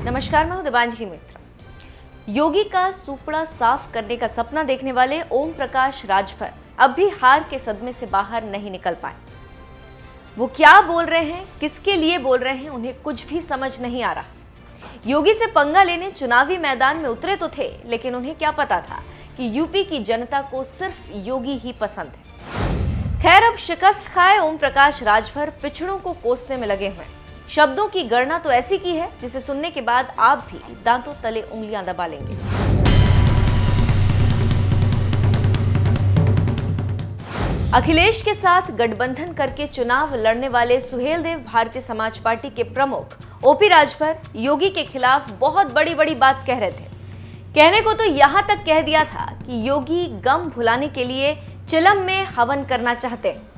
नमस्कार, मैं हूं दिवांजलि मित्र। योगी का सुपड़ा साफ करने का सपना देखने वाले ओम प्रकाश राजभर अब भी हार के सदमे से बाहर नहीं निकल पाए। वो क्या बोल रहे हैं, किसके लिए बोल रहे हैं, उन्हें कुछ भी समझ नहीं आ रहा। योगी से पंगा लेने चुनावी मैदान में उतरे तो थे, लेकिन उन्हें क्या पता था कि यूपी की जनता को सिर्फ योगी ही पसंद है। खैर, अब शिकस्त खाए ओम प्रकाश राजभर पिछड़ों को कोसने में लगे हुए हैं। शब्दों की गणना तो ऐसी की है जिसे सुनने के बाद आप भी दांतों तले उंगलियां दबा लेंगे। अखिलेश के साथ गठबंधन करके चुनाव लड़ने वाले सुहेलदेव भारतीय समाज पार्टी के प्रमुख ओपी राजभर योगी के खिलाफ बहुत बड़ी बड़ी बात कह रहे थे। कहने को तो यहां तक कह दिया था कि योगी गम भुलाने के लिए चिलम में हवन करना चाहते हैं।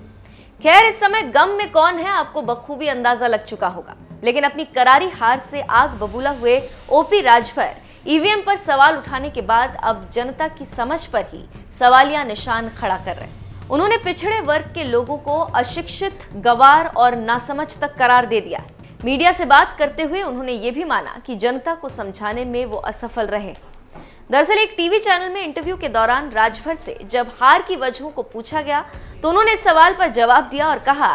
खैर, इस समय गम में कौन है आपको बखूबी अंदाजा लग चुका होगा, लेकिन अपनी करारी हार से आग बबूला हुए ओपी राजभर ईवीएम पर सवाल उठाने के बाद अब जनता की समझ पर ही सवालिया निशान खड़ा कर रहे हैं। उन्होंने पिछड़े वर्ग के लोगों को अशिक्षित, गवार और नासमझ तक करार दे दिया। मीडिया से बात करते हुए उन्होंने ये भी माना कि जनता को समझाने में वो असफल रहे। दरअसल एक टीवी चैनल में इंटरव्यू के दौरान राजभर से जब हार की वजहों को पूछा गया तो उन्होंने इस सवाल पर जवाब दिया और कहा,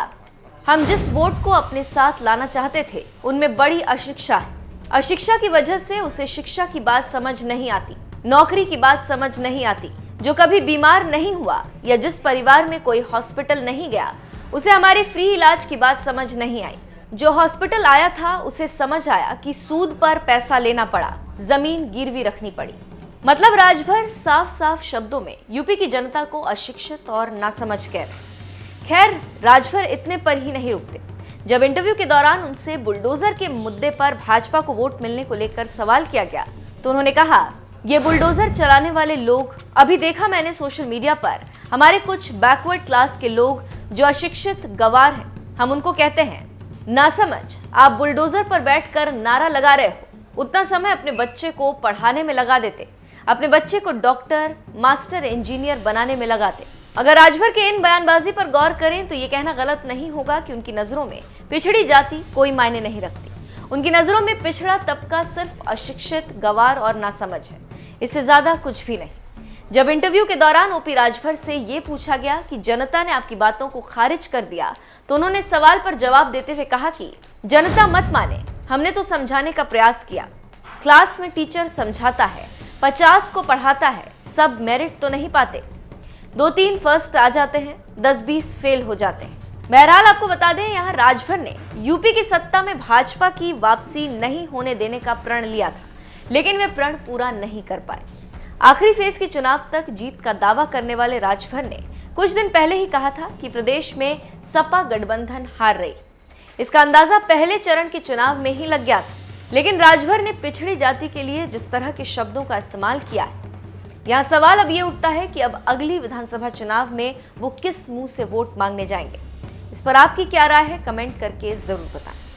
हम जिस वोट को अपने साथ लाना चाहते थे उनमें बड़ी अशिक्षा है। अशिक्षा की वजह से उसे शिक्षा की बात समझ नहीं आती, नौकरी की बात समझ नहीं आती। जो कभी बीमार नहीं हुआ या जिस परिवार में कोई हॉस्पिटल नहीं गया उसे हमारी फ्री इलाज की बात समझ नहीं आई। जो हॉस्पिटल आया था उसे समझ आया कि सूद पर पैसा लेना पड़ा, जमीन गिरवी रखनी पड़ी। मतलब राजभर साफ साफ शब्दों में यूपी की जनता को अशिक्षित और नासमझ कह रहे। खैर, राजभर इतने पर ही नहीं रुकते। जब इंटरव्यू के दौरान उनसे बुलडोजर के मुद्दे पर भाजपा को वोट मिलने को लेकर सवाल किया गया तो उन्होंने कहा, ये बुलडोजर चलाने वाले लोग, अभी देखा मैंने सोशल मीडिया पर हमारे कुछ बैकवर्ड क्लास के लोग जो अशिक्षित गवार हैं, हम उनको कहते हैं नासमझ। आप बुलडोजर पर बैठकर नारा लगा रहे हो, उतना समय अपने बच्चे को पढ़ाने में लगा देते, अपने बच्चे को डॉक्टर, मास्टर, इंजीनियर बनाने में लगाते। अगर राजभर के इन बयानबाजी पर गौर करें तो ये कहना गलत नहीं होगा कि उनकी नजरों में पिछड़ी जाति कोई मायने नहीं रखती। उनकी नजरों में पिछड़ा तबका सिर्फ अशिक्षित, गवार और नासमझ है, इससे ज्यादा कुछ भी नहीं। जब इंटरव्यू के दौरान ओपी राजभर से ये पूछा गया कि जनता ने आपकी बातों को खारिज कर दिया तो उन्होंने सवाल पर जवाब देते हुए कहा कि जनता मत माने, हमने तो समझाने का प्रयास किया। क्लास में टीचर समझाता है, 50 को पढ़ाता है, सब मेरिट तो नहीं पाते, 2-3 फर्स्ट आ जाते हैं, 10-20 फेल हो जाते हैं। बहरहाल आपको बता दें, यहाँ राजभर ने यूपी की सत्ता में भाजपा की वापसी नहीं होने देने का प्रण लिया था, लेकिन वे प्रण पूरा नहीं कर पाए। आखिरी फेज के चुनाव तक जीत का दावा करने वाले राजभर ने कुछ दिन पहले ही कहा था कि प्रदेश में सपा गठबंधन हार रही। इसका अंदाजा पहले चरण के चुनाव में ही लग गया था, लेकिन राजभर ने पिछड़ी जाति के लिए जिस तरह के शब्दों का इस्तेमाल किया है, यहाँ सवाल अब ये उठता है कि अब अगली विधानसभा चुनाव में वो किस मुंह से वोट मांगने जाएंगे। इस पर आपकी क्या राय है, कमेंट करके जरूर बताएं।